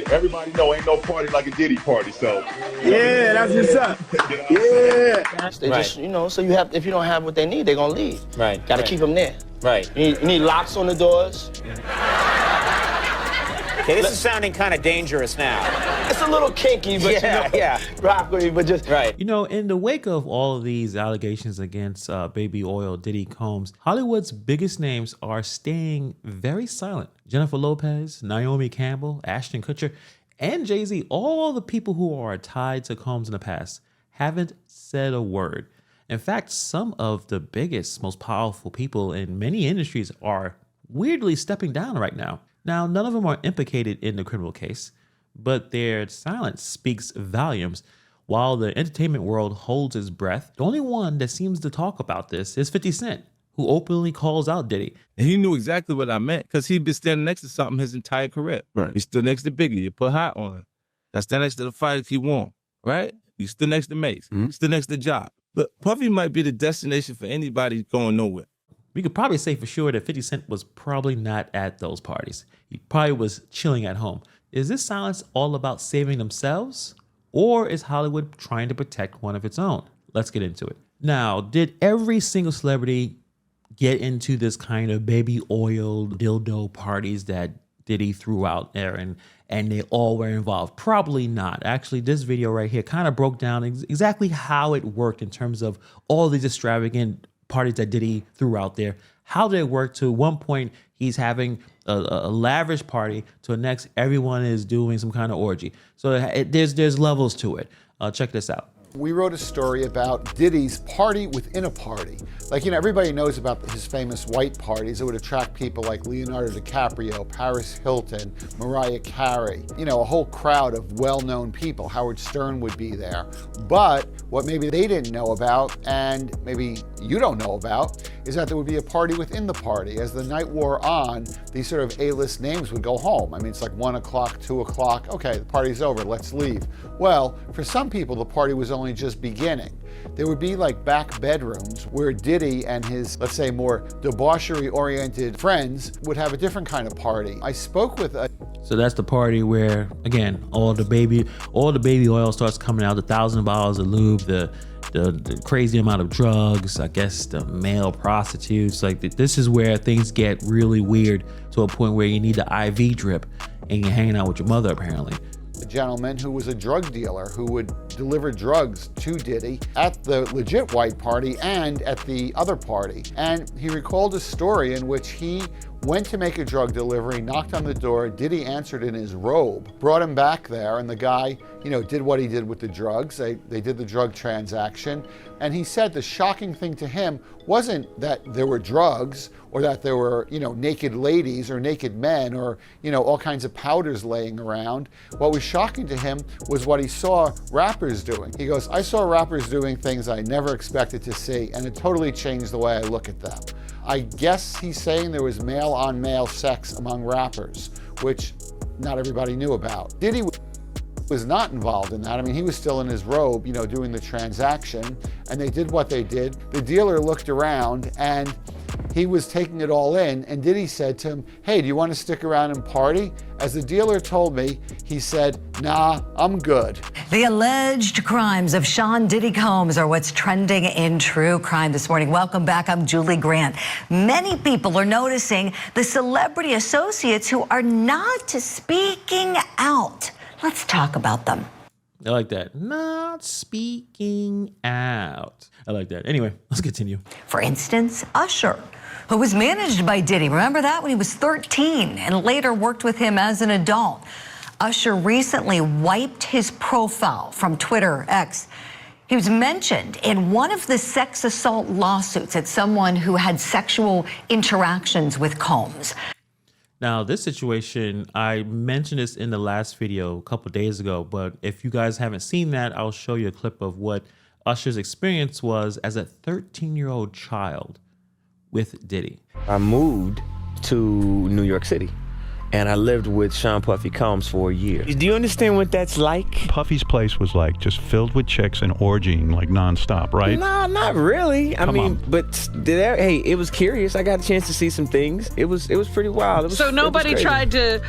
Everybody know ain't no party like a Diddy party, so. Yeah, that's what's up. Yeah. They just, you know, so you have, if you don't have what they need, they're gonna leave. Right. Gotta keep them there. Right. You need locks on the doors. Okay, this is sounding kind of dangerous now. It's a little kinky, but Yeah. rock with me, but just Right. You know, in the wake of all of these allegations against Baby Oil, Diddy Combs, Hollywood's biggest names are staying very silent. Jennifer Lopez, Naomi Campbell, Ashton Kutcher, and Jay-Z, all the people who are tied to Combs in the past, haven't said a word. In fact, some of the biggest, most powerful people in many industries are weirdly stepping down right now. Now, none of them are implicated in the criminal case, but their silence speaks volumes. While the entertainment world holds its breath, the only one that seems to talk about this is 50 Cent, who openly calls out Diddy. And he knew exactly what I meant because he'd been standing next to something his entire career. Right. He stood next to Biggie. You put hot on him. I stand next to the fighters he won, right? You stood next to Mace. You stood next to Job. But Puffy might be the destination for anybody going nowhere. We could probably say for sure that 50 Cent was probably not at those parties. He probably was chilling at home. Is this silence all about saving themselves? Or is Hollywood trying to protect one of its own? Let's get into it. Now, did every single celebrity get into this kind of baby oil dildo parties that Diddy threw out there and they all were involved? Probably not. Actually, this video right here kind of broke down exactly how it worked in terms of all these extravagant parties that Diddy threw out there. How did it work? To one point, he's having a lavish party. To the next, everyone is doing some kind of orgy. So there's levels to it. Check this out. We wrote a story about Diddy's party within a party. Like, you know, everybody knows about his famous white parties that would attract people like Leonardo DiCaprio, Paris Hilton, Mariah Carey, you know, a whole crowd of well-known people. Howard Stern would be there. But what maybe they didn't know about, and maybe you don't know about, is that there would be a party within the party. As the night wore on, these sort of A-list names would go home. I mean, it's like 1 o'clock, 2 o'clock, okay, the party's over, let's leave. Well, for some people, the party was only just beginning. There would be like back bedrooms where Diddy and his, let's say, more debauchery-oriented friends would have a different kind of party. I spoke with a... So that's the party where, again, all the baby oil starts coming out, the 1,000 bottles of lube, the crazy amount of drugs, I guess the male prostitutes. Like this is where things get really weird to a point where you need the IV drip and you're hanging out with your mother apparently. A gentleman who was a drug dealer who would deliver drugs to Diddy at the legit white party and at the other party. And he recalled a story in which he went to make a drug delivery, knocked on the door, Diddy answered in his robe, brought him back there, and the guy, you know, did what he did with the drugs. They did the drug transaction. And he said the shocking thing to him wasn't that there were drugs or that there were, you know, naked ladies or naked men or, you know, all kinds of powders laying around. What was shocking to him was what he saw rappers doing. He goes, I saw rappers doing things I never expected to see, and it totally changed the way I look at them. I guess he's saying there was male-on-male sex among rappers, which not everybody knew about. Diddy was not involved in that. I mean, he was still in his robe, you know, doing the transaction, and they did what they did. The dealer looked around, and he was taking it all in, and Diddy said to him, hey, do you want to stick around and party? As the dealer told me, he said, nah, I'm good. The alleged crimes of Sean Diddy Combs are what's trending in true crime this morning. Welcome back. I'm Julie Grant. Many people are noticing the celebrity associates who are not speaking out. Let's talk about them. I like that. Not speaking out. I like that. Anyway, let's continue. For instance, Usher, who was managed by Diddy. Remember that when he was 13 and later worked with him as an adult. Usher recently wiped his profile from Twitter, X. He was mentioned in one of the sex assault lawsuits at someone who had sexual interactions with Combs. Now, this situation, I mentioned this in the last video a couple days ago, but if you guys haven't seen that, I'll show you a clip of what Usher's experience was as a 13-year-old child with Diddy. I moved to New York City, and I lived with Sean Puffy Combs for a year. Do you understand what that's like? Puffy's place was like just filled with chicks and orgying like nonstop, right? No, not really. I mean, on. but hey, it was curious. I got a chance to see some things. It was pretty wild. So nobody tried to,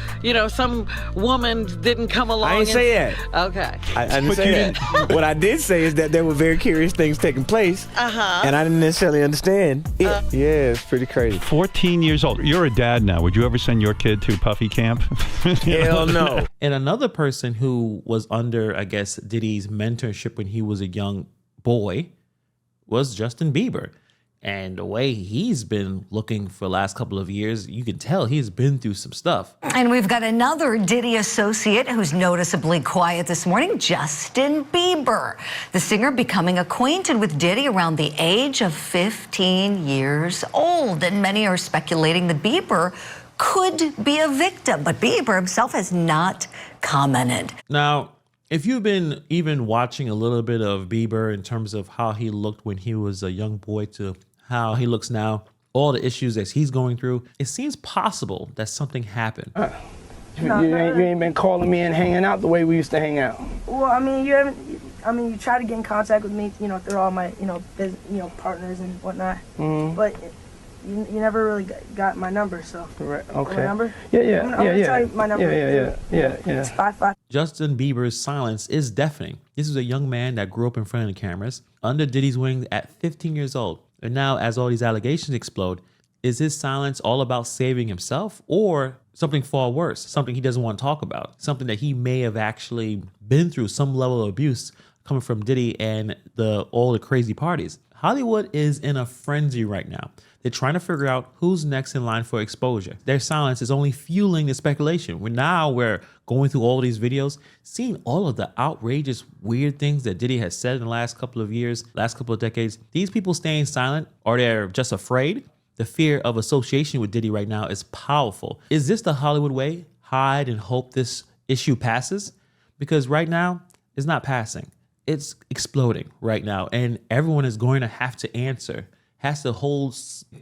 some woman didn't come along. I didn't say that. Okay. I didn't say that. What I did say is that there were very curious things taking place, and I didn't necessarily understand it. Yeah, it's pretty crazy. 14 years old. You're a dad now. Would you ever send your kid to Puffy camp? Hell no. And another person who was under, I guess, Diddy's mentorship when he was a young boy was Justin Bieber. And the way he's been looking for the last couple of years, you can tell he's been through some stuff. And we've got another Diddy associate who's noticeably quiet this morning, Justin Bieber. The singer becoming acquainted with Diddy around the age of 15 years old. And many are speculating that Bieber could be a victim, but Bieber himself has not commented. Now, if you've been even watching a little bit of Bieber in terms of how he looked when he was a young boy to how he looks now, all the issues that he's going through, it seems possible that something happened. You ain't been calling me and hanging out the way we used to hang out. Well, I mean, you haven't. I mean, you try to get in contact with me, through all my, partners and whatnot. Mm-hmm. But you never really got my number, so. Right. Okay. My number? Yeah. I'm gonna tell you my number. Yeah. It's 55. Justin Bieber's silence is deafening. This is a young man that grew up in front of the cameras, under Diddy's wing at 15 years old. And now, as all these allegations explode, is his silence all about saving himself or something far worse, something he doesn't want to talk about, something that he may have actually been through, some level of abuse coming from Diddy and all the crazy parties? Hollywood is in a frenzy right now. They're trying to figure out who's next in line for exposure. Their silence is only fueling the speculation. We're going through all these videos, seeing all of the outrageous, weird things that Diddy has said in the last couple of years, last couple of decades. These people staying silent, or they're just afraid. The fear of association with Diddy right now is powerful. Is this the Hollywood way? Hide and hope this issue passes? Because right now, it's not passing. It's exploding right now, and everyone is going to have to answer, has to hold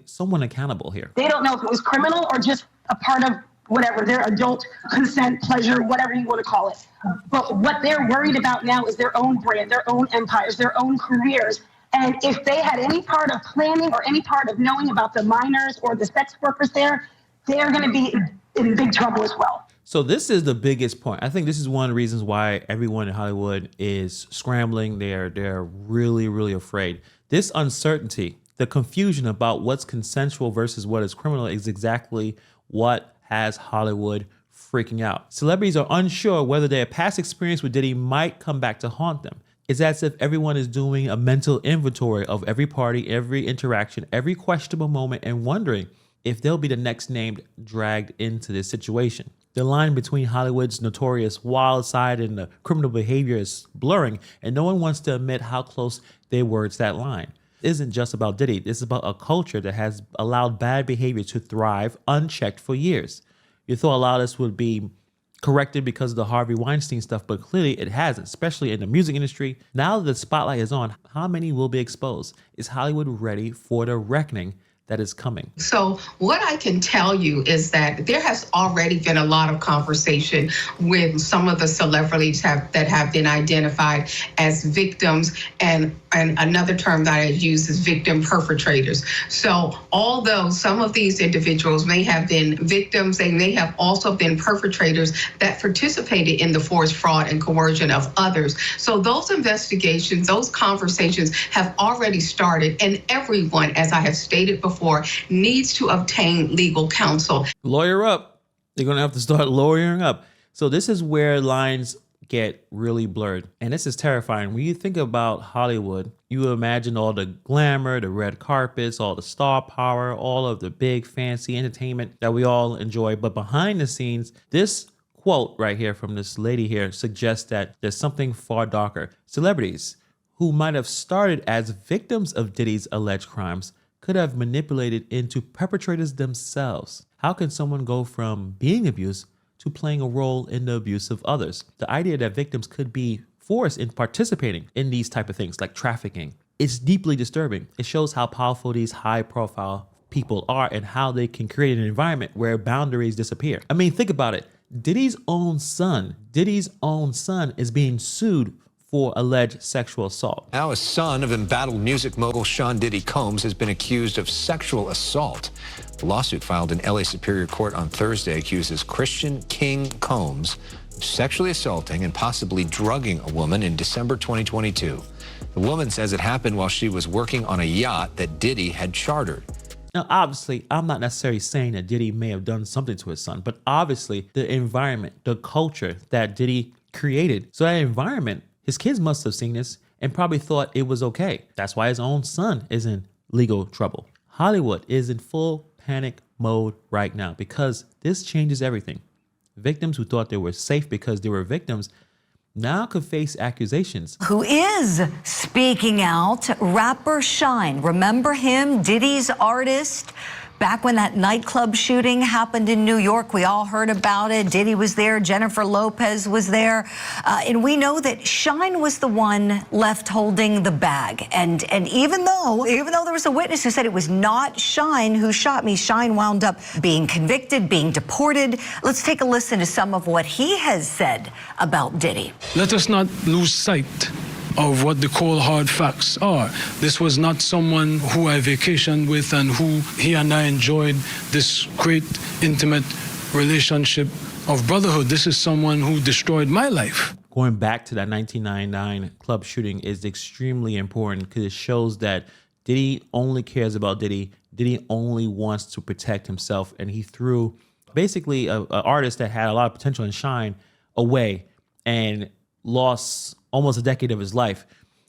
someone accountable here. They don't know if it was criminal or just a part of whatever, their adult consent, pleasure, whatever you want to call it. But what they're worried about now is their own brand, their own empires, their own careers. And if they had any part of planning or any part of knowing about the minors or the sex workers there, they're going to be in big trouble as well. So this is the biggest point. I think this is one of the reasons why everyone in Hollywood is scrambling. They're really, really afraid. This uncertainty, the confusion about what's consensual versus what is criminal is exactly what has Hollywood freaking out. Celebrities are unsure whether their past experience with Diddy might come back to haunt them. It's as if everyone is doing a mental inventory of every party, every interaction, every questionable moment, and wondering if they'll be the next named dragged into this situation. The line between Hollywood's notorious wild side and the criminal behavior is blurring, and no one wants to admit how close they were to that line. It isn't just about Diddy. This is about a culture that has allowed bad behavior to thrive unchecked for years. You thought a lot of this would be corrected because of the Harvey Weinstein stuff, but clearly it hasn't, especially in the music industry. Now that the spotlight is on, how many will be exposed? Is Hollywood ready for the reckoning that is coming? So what I can tell you is that there has already been a lot of conversation with some of the celebrities that have been identified as victims, and another term that I use is victim perpetrators. So although some of these individuals may have been victims, they may have also been perpetrators that participated in the forced fraud and coercion of others. So those investigations, those conversations have already started, and everyone, as I have stated before, needs to obtain legal counsel. Lawyer up. They're going to have to start lawyering up. So this is where lines get really blurred. And this is terrifying. When you think about Hollywood, you imagine all the glamour, the red carpets, all the star power, all of the big fancy entertainment that we all enjoy. But behind the scenes, this quote right here from this lady here suggests that there's something far darker. Celebrities who might have started as victims of Diddy's alleged crimes could have manipulated into perpetrators themselves. How can someone go from being abused to playing a role in the abuse of others? The idea that victims could be forced in participating in these type of things like trafficking, it's deeply disturbing. It shows how powerful these high-profile people are and how they can create an environment where boundaries disappear. I mean, think about it. Diddy's own son is being sued for alleged sexual assault. Now a son of embattled music mogul Sean Diddy Combs has been accused of sexual assault. The lawsuit filed in LA Superior Court on Thursday accuses Christian King Combs of sexually assaulting and possibly drugging a woman in December 2022. The woman says it happened while she was working on a yacht that Diddy had chartered. Now, obviously, I'm not necessarily saying that Diddy may have done something to his son, but obviously the environment, the culture that Diddy created. So that environment, his kids must have seen this and probably thought it was okay. That's why his own son is in legal trouble. Hollywood is in full panic mode right now because this changes everything. Victims who thought they were safe because they were victims now could face accusations. Who is speaking out? Rapper Shine. Remember him? Diddy's artist. Back when that nightclub shooting happened in New York, we all heard about it. Diddy was there. Jennifer Lopez was there. And we know that Shine was the one left holding the bag. And even though there was a witness who said it was not Shine who shot me, Shine wound up being convicted, being deported. Let's take a listen to some of what he has said about Diddy. Let us not lose sight of what the cold hard facts are. This was not someone who I vacationed with and who he and I enjoyed this great intimate relationship of brotherhood. This is someone who destroyed my life. Going back to that 1999 club shooting is extremely important because it shows that Diddy only cares about Diddy. Diddy only wants to protect himself, and he threw basically an artist that had a lot of potential and shine away and lost almost a decade of his life.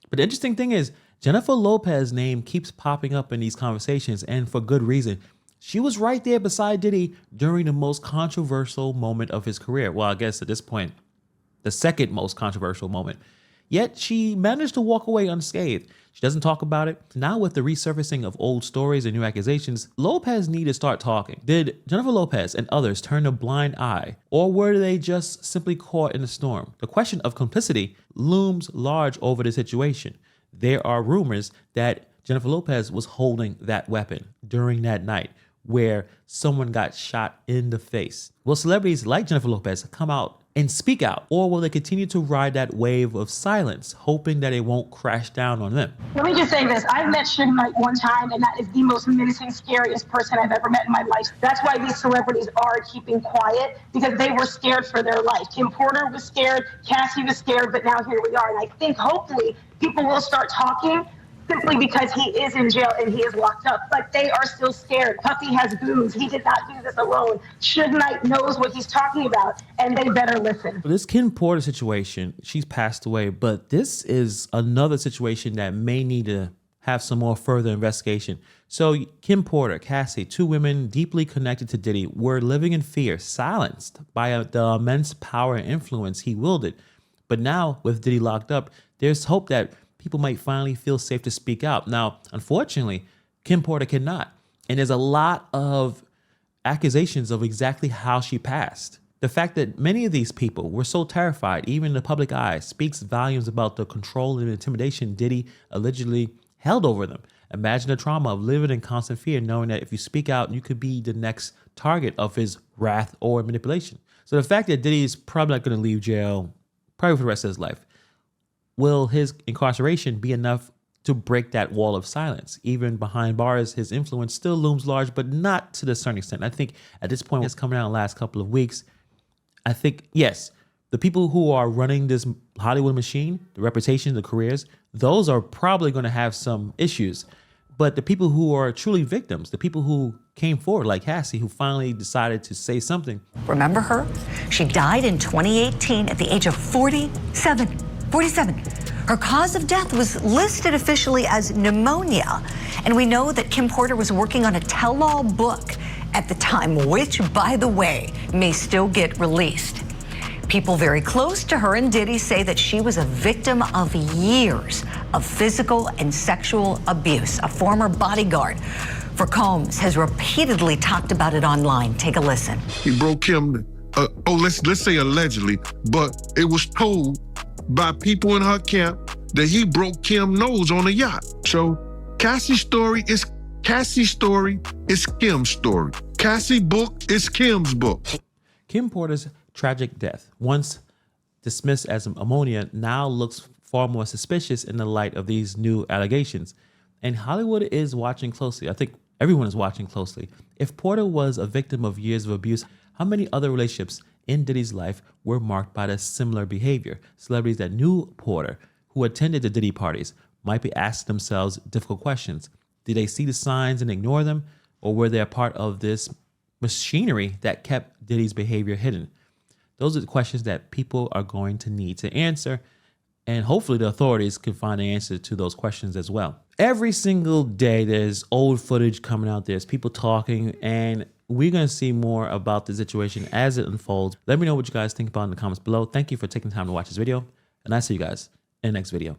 But the interesting thing is, Jennifer Lopez's name keeps popping up in these conversations, and for good reason. She was right there beside Diddy during the most controversial moment of his career. Well, I guess at this point, the second most controversial moment. Yet she managed to walk away unscathed. She doesn't talk about it. Now with the resurfacing of old stories and new accusations, Lopez need to start talking. Did Jennifer Lopez and others turn a blind eye, or were they just simply caught in a storm? The question of complicity looms large over the situation. There are rumors that Jennifer Lopez was holding that weapon during that night where someone got shot in the face. Will celebrities like Jennifer Lopez come out and speak out, or will they continue to ride that wave of silence, hoping that it won't crash down on them? Let me just say this. I've met Suge Knight one time, and that is the most menacing, scariest person I've ever met in my life. That's why these celebrities are keeping quiet, because they were scared for their life. Kim Porter was scared, Cassie was scared, but now here we are. And I think hopefully people will start talking, simply because he is in jail and he is locked up. But they are still scared. Puffy has goons. He did not do this alone. Suge Knight knows what he's talking about, and they better listen. This Kim Porter situation, she's passed away, but this is another situation that may need to have some more further investigation. So Kim Porter, Cassie, two women deeply connected to Diddy, were living in fear, silenced by the immense power and influence he wielded. But now with Diddy locked up, there's hope that people might finally feel safe to speak out. Now, unfortunately, Kim Porter cannot. And there's a lot of accusations of exactly how she passed. The fact that many of these people were so terrified, even in the public eye, speaks volumes about the control and intimidation Diddy allegedly held over them. Imagine the trauma of living in constant fear, knowing that if you speak out, you could be the next target of his wrath or manipulation. So the fact that Diddy's probably not going to leave jail, probably for the rest of his life, will his incarceration be enough to break that wall of silence? Even behind bars, his influence still looms large, but not to the certain extent. I think at this point, it's coming out in the last couple of weeks. I think, yes, the people who are running this Hollywood machine, the reputation, the careers, those are probably going to have some issues. But the people who are truly victims, the people who came forward, like Cassie, who finally decided to say something. Remember her? She died in 2018 at the age of 47. 47. Her cause of death was listed officially as pneumonia. And we know that Kim Porter was working on a tell-all book at the time, which, by the way, may still get released. People very close to her and Diddy say that she was a victim of years of physical and sexual abuse. A former bodyguard for Combs has repeatedly talked about it online. Take a listen. He broke him, let's say allegedly, but it was told by people in her camp that he broke Kim's nose on a yacht. So Cassie's story is Cassie's story is Kim's story. Cassie's book is Kim's book. Kim Porter's tragic death, once dismissed as ammonia, now looks far more suspicious in the light of these new allegations. And Hollywood is watching closely. I think everyone is watching closely. If Porter was a victim of years of abuse, how many other relationships in Diddy's life were marked by this similar behavior? Celebrities that knew Porter, who attended the Diddy parties, might be asking themselves difficult questions. Did they see the signs and ignore them? Or were they a part of this machinery that kept Diddy's behavior hidden? Those are the questions that people are going to need to answer. And hopefully the authorities can find the answer to those questions as well. Every single day, there's old footage coming out. There's people talking, and we're going to see more about the situation as it unfolds. Let me know what you guys think about in the comments below. Thank you for taking the time to watch this video, and I'll see you guys in the next video.